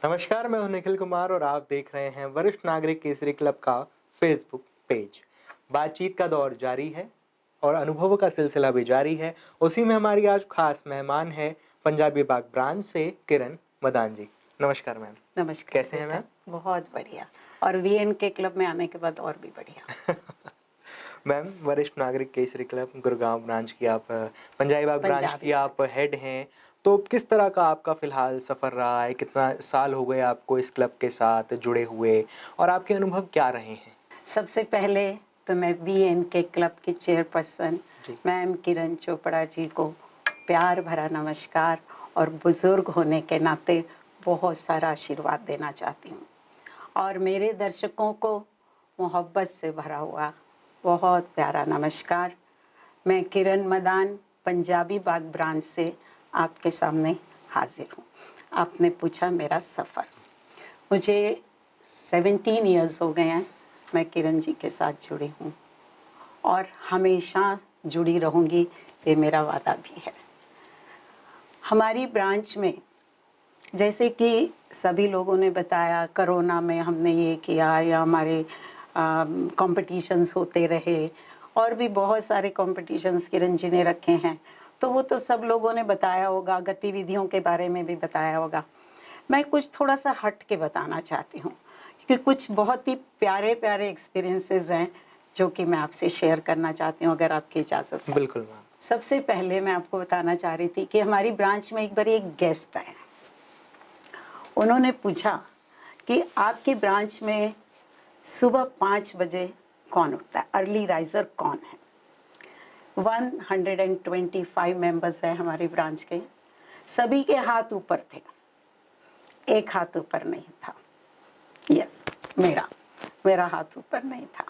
नमस्कार, मैं हूं निखिल कुमार और आप देख रहे हैं वरिष्ठ नागरिक केसरी क्लब का फेसबुक पेज। बातचीत का दौर जारी है और अनुभवों का सिलसिला भी जारी है। उसी में हमारी आज खास मेहमान है पंजाबी बाग ब्रांच से किरण मदान जी। नमस्कार मैम। नमस्कार। कैसे हैं मैम? बहुत बढ़िया। और वीएन के क्लब में आने के बाद और भी बढ़िया। मैम, वरिष्ठ नागरिक केसरी क्लब गुड़गांव ब्रांच की आप पंजाबी बाग ब्रांच की आप हेड हैं, तो किस तरह का आपका फिलहाल सफ़र रहा है? कितना साल हो गए आपको इस क्लब के साथ जुड़े हुए और आपके अनुभव क्या रहे हैं? सबसे पहले तो मैं वीएन के क्लब की चेयरपर्सन मैम किरण चोपड़ा जी को प्यार भरा नमस्कार और बुजुर्ग होने के नाते बहुत सारा आशीर्वाद देना चाहती हूँ। और मेरे दर्शकों को मोहब्बत से भरा हुआ बहुत प्यारा नमस्कार। मैं किरण मदान पंजाबी बाग ब्रांच से आपके सामने हाजिर हूँ। आपने पूछा मेरा सफ़र। मुझे 17 इयर्स हो गए हैं मैं किरण जी के साथ जुड़ी हूँ और हमेशा जुड़ी रहूँगी, ये मेरा वादा भी है। हमारी ब्रांच में जैसे कि सभी लोगों ने बताया, कोरोना में हमने ये किया या हमारे कॉम्पिटिशन्स होते रहे और भी बहुत सारे कॉम्पिटिशन्स किरण जी ने रखे हैं, तो वो तो सब लोगों ने बताया होगा, गतिविधियों के बारे में भी बताया होगा। मैं कुछ थोड़ा सा हट के बताना चाहती हूँ क्योंकि कुछ बहुत ही प्यारे प्यारे एक्सपीरियंसेस हैं जो कि मैं आपसे शेयर करना चाहती हूँ, अगर आपकी इजाज़त है। बिल्कुल मैम। सबसे पहले मैं आपको बताना चाह रही थी कि हमारी ब्रांच में एक बार एक गेस्ट आए। उन्होंने पूछा कि आपकी ब्रांच में सुबह 5 बजे कौन उठता है, अर्ली राइजर कौन है। 125 मेंबर्स हैं हमारी ब्रांच के, सभी के हाथ ऊपर थे, एक हाथ ऊपर नहीं था। यस, मेरा हाथ ऊपर नहीं था।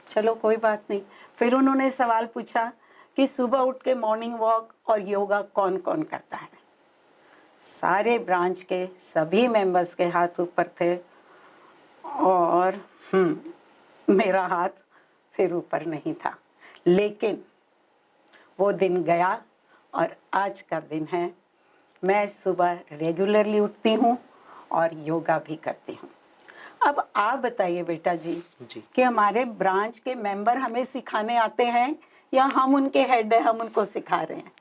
चलो कोई बात नहीं। फिर उन्होंने सवाल पूछा कि सुबह उठ के मॉर्निंग वॉक और योगा कौन कौन करता है। सारे ब्रांच के सभी मेंबर्स के हाथ ऊपर थे और मेरा हाथ फिर ऊपर नहीं था। लेकिन वो दिन गया और आज का दिन है। मैं सुबह रेगुलरली उठती हूँ और योगा भी करती हूँ। अब आप बताइए बेटा जी कि हमारे ब्रांच के मेंबर हमें सिखाने आते हैं या हम उनके हेड हैं, हम उनको सिखा रहे हैं।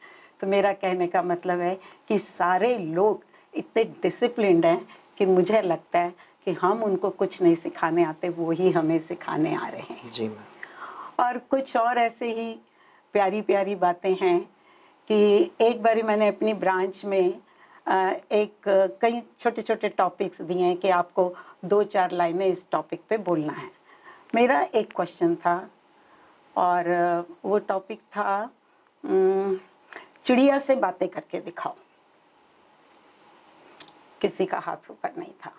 तो मेरा कहने का मतलब है कि सारे लोग इतने डिसिप्लिन्ड हैं कि मुझे लगता है कि हम उनको कुछ नहीं सिखाने आते, वो ही हमें सिखाने आ रहे हैं। जी मैम। और कुछ और ऐसे ही प्यारी प्यारी बातें हैं कि एक बारी मैंने अपनी ब्रांच में कई छोटे छोटे टॉपिक्स दिए हैं कि आपको 2-4 लाइनें इस टॉपिक पे बोलना है। मेरा एक क्वेश्चन था और वो टॉपिक था चिड़िया से बातें करके दिखाओ। किसी का हाथ ऊपर नहीं था।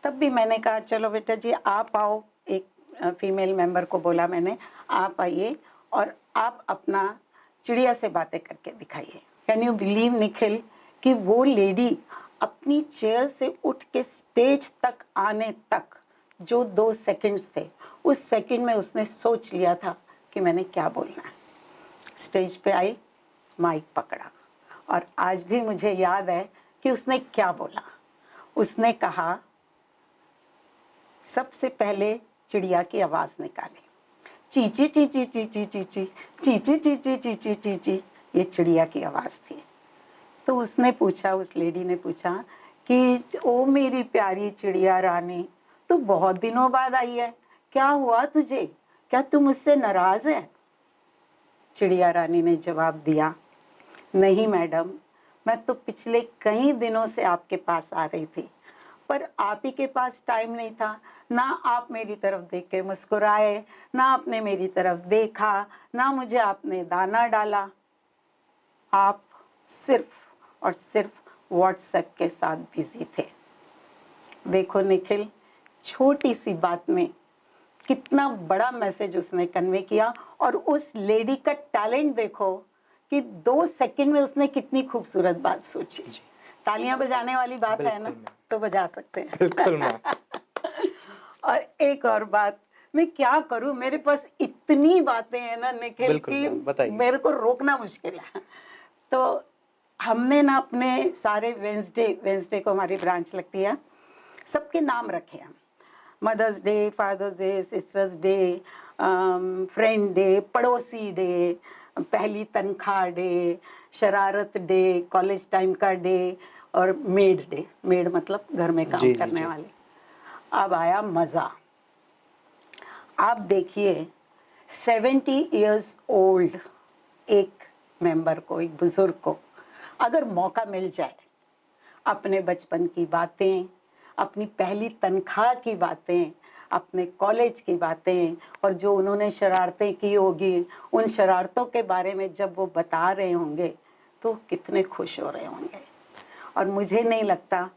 तब भी मैंने कहा चलो बेटा जी आप आओ, एक फीमेल मेंबर को बोला मैंने, आप आइए और आप अपना चिड़िया से बातें करके दिखाइए। कैन यू बिलीव निखिल कि वो लेडी अपनी चेयर से उठ के स्टेज तक आने तक जो 2 सेकंड्स थे, उस सेकंड में उसने सोच लिया था कि मैंने क्या बोलना है। स्टेज पे आई, माइक पकड़ा और आज भी मुझे याद है कि उसने क्या बोला। उसने कहा सबसे पहले चिड़िया की आवाज़ निकाली, चीची चीची चीची चीची चीची चीची चीची चीची, ये चिड़िया की आवाज़ थी। तो उसने पूछा, उस लेडी ने पूछा कि ओ मेरी प्यारी चिड़िया रानी, तू बहुत दिनों बाद आई है, क्या हुआ तुझे, क्या तू मुझसे नाराज़ है। चिड़िया रानी ने जवाब दिया, नहीं मैडम, मैं तो पिछले कई दिनों से आपके पास आ रही थी, पर आप ही के पास टाइम नहीं था। ना आप मेरी तरफ देख के मुस्कुराए, ना आपने मेरी तरफ देखा, ना मुझे आपने दाना डाला। आप सिर्फ और सिर्फ व्हाट्सएप के साथ बिजी थे। देखो निखिल, छोटी सी बात में कितना बड़ा मैसेज उसने कन्वे किया और उस लेडी का टैलेंट देखो कि 2 सेकंड में उसने कितनी खूबसूरत बात सोची। तालियां बजाने वाली बात है ना, तो बजा सकते हैं। बिल्कुल मैम। और एक और बात, मैं क्या करूं, मेरे पास इतनी बातें हैं ना निखिल कि मेरे को रोकना मुश्किल है। तो हमने ना अपने सारे वेंसडे को हमारी ब्रांच लगती है, सबके नाम रखे हैं। Mother's day, father's day, sister's day, friend day, पड़ोसी डे, पहली तनख्वाह डे, शरारत डे, कॉलेज टाइम का डे और मेड डे। मेड मतलब घर में काम करने वाले। अब आया मज़ा। आप देखिए 70 इयर्स ओल्ड एक मेंबर को, एक बुजुर्ग को अगर मौका मिल जाए अपने बचपन की बातें, अपनी पहली तनख्वाह की बातें, अपने कॉलेज की बातें और जो उन्होंने शरारतें की होगी उन शरारतों के बारे में जब वो बता रहे होंगे तो कितने खुश हो रहे होंगे। और मुझे नहीं लगता,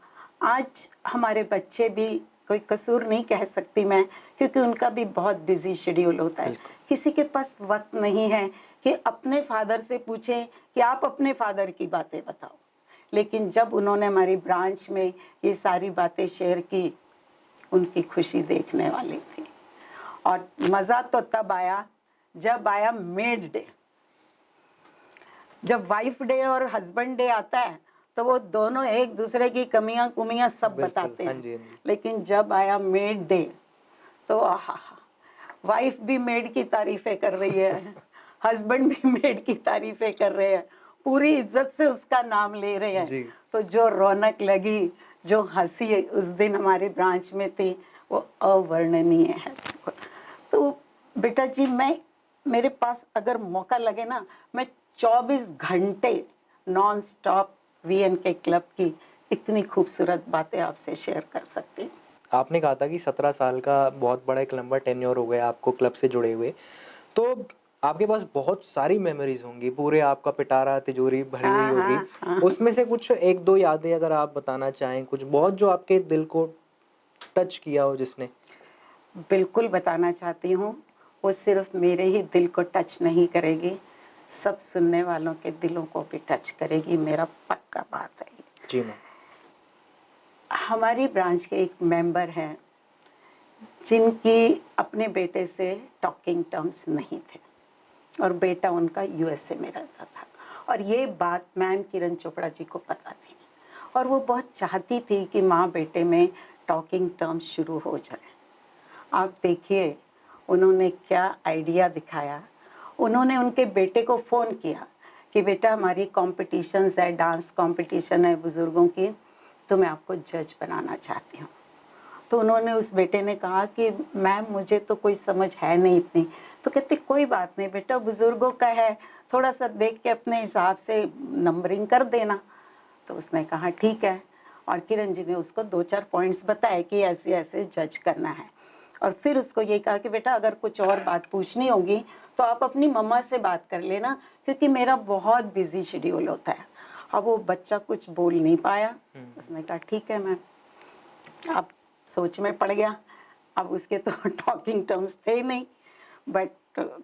आज हमारे बच्चे भी, कोई कसूर नहीं कह सकती मैं, क्योंकि उनका भी बहुत बिजी शेड्यूल होता है, किसी के पास वक्त नहीं है कि अपने फादर से पूछें कि आप अपने फादर की बातें बताओ। लेकिन जब उन्होंने हमारी ब्रांच में ये सारी बातें शेयर की, उनकी खुशी देखने वाली थी। और मज़ा तो तब आया जब आया मेड डे। जब वाइफ डे और हस्बैंड डे आता है तो वो दोनों एक दूसरे की कमियां कुमियां सब बताते हैं। लेकिन जब आया मेड डे तो आहा, वाइफ भी मेड की तारीफें कर रही है, हस्बैंड भी मेड की तारीफें कर रहे हैं, पूरी इज्जत से उसका नाम ले रहे हैं। तो जो रौनक लगी, जो हंसी उस दिन हमारे ब्रांच में थी, वो अवर्णनीय है। तो बेटा जी, मेरे पास अगर मौका लगे ना, मैं 24 घंटे नॉन स्टॉप VNK क्लब की इतनी खूबसूरत बातें आपसे शेयर कर सकती हूँ। आपने कहा था कि 17 साल का बहुत बड़ा एक लंबा टेन्योर हो गया आपको क्लब से जुड़े हुए, तो आपके पास बहुत सारी मेमोरीज होंगी, पूरे आपका पिटारा तिजोरी भरी हुई होगी। उसमें से कुछ एक दो यादें अगर आप बताना चाहें, कुछ बहुत जो आपके दिल को टच किया हो जिसने। बिल्कुल बताना चाहती हूँ। वो सिर्फ मेरे ही दिल को टच नहीं करेगी, सब सुनने वालों के दिलों को भी टच करेगी, मेरा पक्का बात है। जी मैम। हमारी ब्रांच के एक मेंबर हैं जिनकी अपने बेटे से टॉकिंग टर्म्स नहीं थे और बेटा उनका USA में रहता था, और ये बात मैम किरण चोपड़ा जी को पता थी और वो बहुत चाहती थी कि माँ बेटे में टॉकिंग टर्म्स शुरू हो जाए। आप देखिए उन्होंने क्या आइडिया दिखाया। उन्होंने उनके बेटे को फ़ोन किया कि बेटा हमारी कॉम्पिटिशन्स है, डांस कॉम्पिटिशन है बुज़ुर्गों की, तो मैं आपको जज बनाना चाहती हूँ। तो उन्होंने, उस बेटे ने कहा कि मैम मुझे तो कोई समझ है नहीं इतनी। तो कहते कोई बात नहीं बेटा, बुज़ुर्गों का है, थोड़ा सा देख के अपने हिसाब से नंबरिंग कर देना। तो उसने कहा ठीक है, और किरण जी ने उसको 2-4 पॉइंट्स बताए कि ऐसे ऐसे जज करना है। और फिर उसको ये कहा कि बेटा अगर कुछ और बात पूछनी होगी तो आप अपनी मम्मा से बात कर लेना, क्योंकि मेरा बहुत बिजी शेड्यूल होता है। अब वो बच्चा कुछ बोल नहीं पाया। उसने कहा ठीक है मैम। अब सोच में पड़ गया, अब उसके तो टॉकिंग टर्म्स थे ही नहीं, बट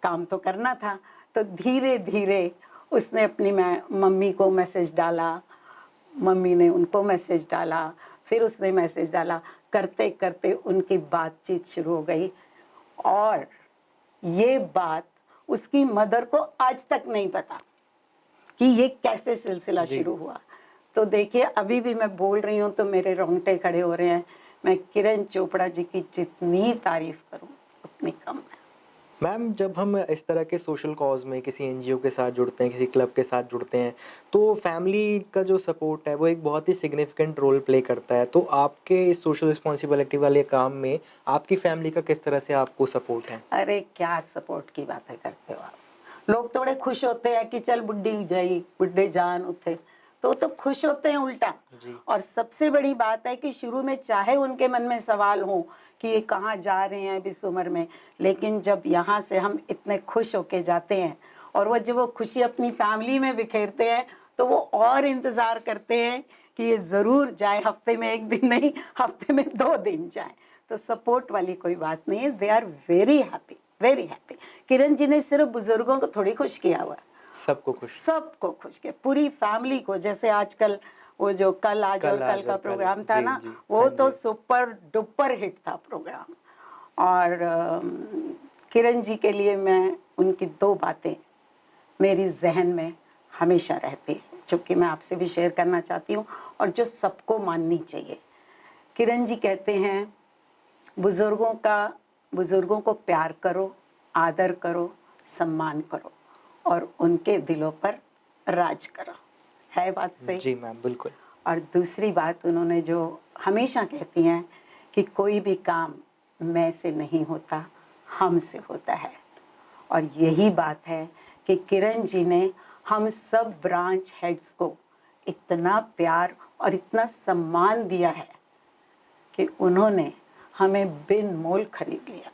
काम तो करना था। तो धीरे धीरे उसने अपनी मम्मी को मैसेज डाला, मम्मी ने उनको मैसेज डाला, फिर उसने मैसेज डाला, करते करते उनकी बातचीत शुरू हो गई। और ये बात उसकी मदर को आज तक नहीं पता कि ये कैसे सिलसिला शुरू हुआ। तो देखिए अभी भी मैं बोल रही हूँ तो मेरे रोंगटे खड़े हो रहे हैं। मैं किरण चोपड़ा जी की जितनी तारीफ करूँ उतनी कम है। मैम, जब हम इस तरह के सोशल कॉज में किसी NGO के साथ जुड़ते हैं, किसी क्लब के साथ जुड़ते हैं, तो फैमिली का जो सपोर्ट है वो एक बहुत ही सिग्निफिकेंट रोल प्ले करता है। तो आपके इस सोशल रिस्पॉन्सिबिलिटी वाले काम में आपकी फैमिली का किस तरह से आपको सपोर्ट है? अरे क्या सपोर्ट की बातें करते हो आप। लोग थोड़े खुश होते हैं कि चल बुढ़ी जाई, बुढ़े जान उठे, तो खुश होते हैं उल्टा। और सबसे बड़ी बात है कि शुरू में चाहे उनके मन में सवाल हो कि ये कहाँ जा रहे हैं इस उम्र में, लेकिन जब यहाँ से हम इतने खुश होके जाते हैं और वो जब वो खुशी अपनी फैमिली में बिखेरते हैं तो वो और इंतज़ार करते हैं कि ये ज़रूर जाए, हफ्ते में 1 दिन नहीं, हफ्ते में 2 दिन जाए। तो सपोर्ट वाली कोई बात नहीं है। They are very happy, very happy. Kiran ji ने सिर्फ बुजुर्गों को थोड़ी खुश किया हुआ, सबको खुश किया, पूरी फैमिली को। जैसे आजकल वो जो कल आज और कल का प्रोग्राम था ना, वो तो सुपर डुपर हिट था प्रोग्राम। और किरण जी के लिए मैं उनकी 2 बातें मेरी जहन में हमेशा रहती है। जो कि मैं आपसे भी शेयर करना चाहती हूँ और जो सबको माननी चाहिए। किरण जी कहते हैं, बुजुर्गों को प्यार करो, आदर करो, सम्मान करो और उनके दिलों पर राज करो। है बात सही? जी मैम, बिल्कुल। और दूसरी बात उन्होंने जो हमेशा कहती हैं कि कोई भी काम मैं से नहीं होता, हम से होता है। और यही बात है कि किरण जी ने हम सब ब्रांच हेड्स को इतना प्यार और इतना सम्मान दिया है कि उन्होंने हमें बिन मोल खरीद लिया।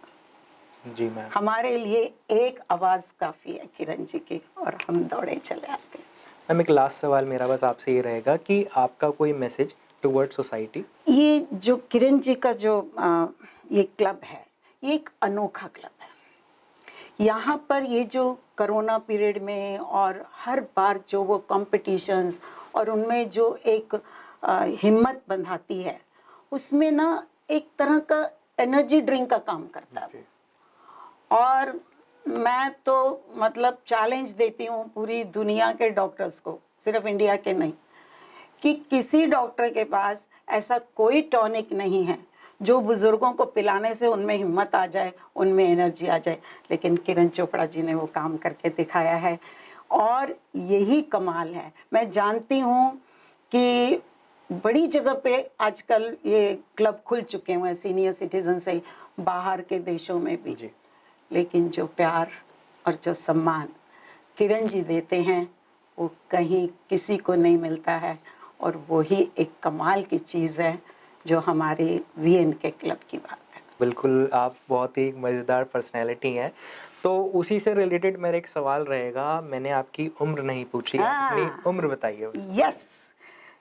जी मैम। हमारे लिए एक आवाज़ काफ़ी है किरण जी की और हम दौड़े चले आते हैं। मैम एक लास्ट सवाल मेरा बस आपसे ये रहेगा कि आपका कोई मैसेज टुवर्ड सोसाइटी? ये जो किरण जी का जो ये क्लब है, ये एक अनोखा क्लब है। यहाँ पर ये जो कोरोना पीरियड में और हर बार जो वो कॉम्पिटिशन्स और उनमें जो एक हिम्मत बंधाती है, उसमें ना एक तरह का एनर्जी ड्रिंक का काम करता है। और मैं तो मतलब चैलेंज देती हूँ पूरी दुनिया के डॉक्टर्स को, सिर्फ इंडिया के नहीं, कि किसी डॉक्टर के पास ऐसा कोई टॉनिक नहीं है जो बुजुर्गों को पिलाने से उनमें हिम्मत आ जाए, उनमें एनर्जी आ जाए। लेकिन किरण चोपड़ा जी ने वो काम करके दिखाया है और यही कमाल है। मैं जानती हूँ कि बड़ी जगह पे आजकल ये क्लब खुल चुके हुए हैं, सीनियर सिटीजन से बाहर के देशों में भी जी। लेकिन जो प्यार और जो सम्मान किरण जी देते हैं वो कहीं किसी को नहीं मिलता है और वही एक कमाल की चीज़ है जो हमारे वीएनके क्लब की बात है। बिल्कुल, आप बहुत ही मज़ेदार पर्सनैलिटी हैं। तो उसी से रिलेटेड मेरा एक सवाल रहेगा, मैंने आपकी उम्र नहीं पूछी, आप अपनी उम्र बताइए बस। यस,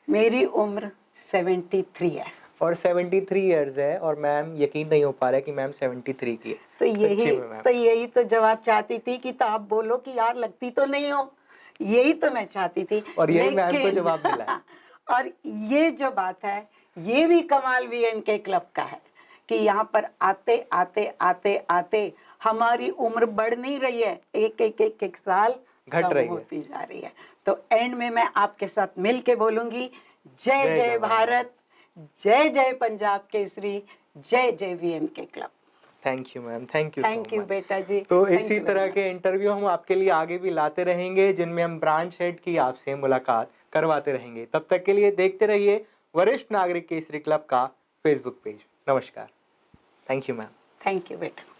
मेरी उम्र 73 है। और 73 इयर्स है और मैम यकीन नहीं हो पा रहा है कि मैम 73 की है। तो सच्ची में मैम। यही तो जवाब चाहती थी कि तो आप बोलो कि यार लगती तो नहीं हो, यही तो मैं चाहती थी। और यही मैम को जवाब मिला है। और ये जो बात है, ये भी कमाल वीएनके क्लब का है कि यहाँ पर आते आते आते आते हमारी उम्र बढ़ नहीं रही है, एक साल घट कम रही है। होती जा रही है। तो एंड में मैं आपके साथ मिल के बोलूंगी, जय जय जय जवान। भारत, जय जय पंजाब केसरी, जय जय VNK club. Thank you ma'am, thank you so thank you much. बेटा जी। तो Thank इसी you very तरह के much. इंटरव्यू हम आपके लिए आगे भी लाते रहेंगे, जिनमें हम ब्रांच हेड की आपसे मुलाकात करवाते रहेंगे। तब तक के लिए देखते रहिए वरिष्ठ नागरिक केसरी क्लब का फेसबुक पेज। नमस्कार। Thank you ma'am. Thank you बेटा।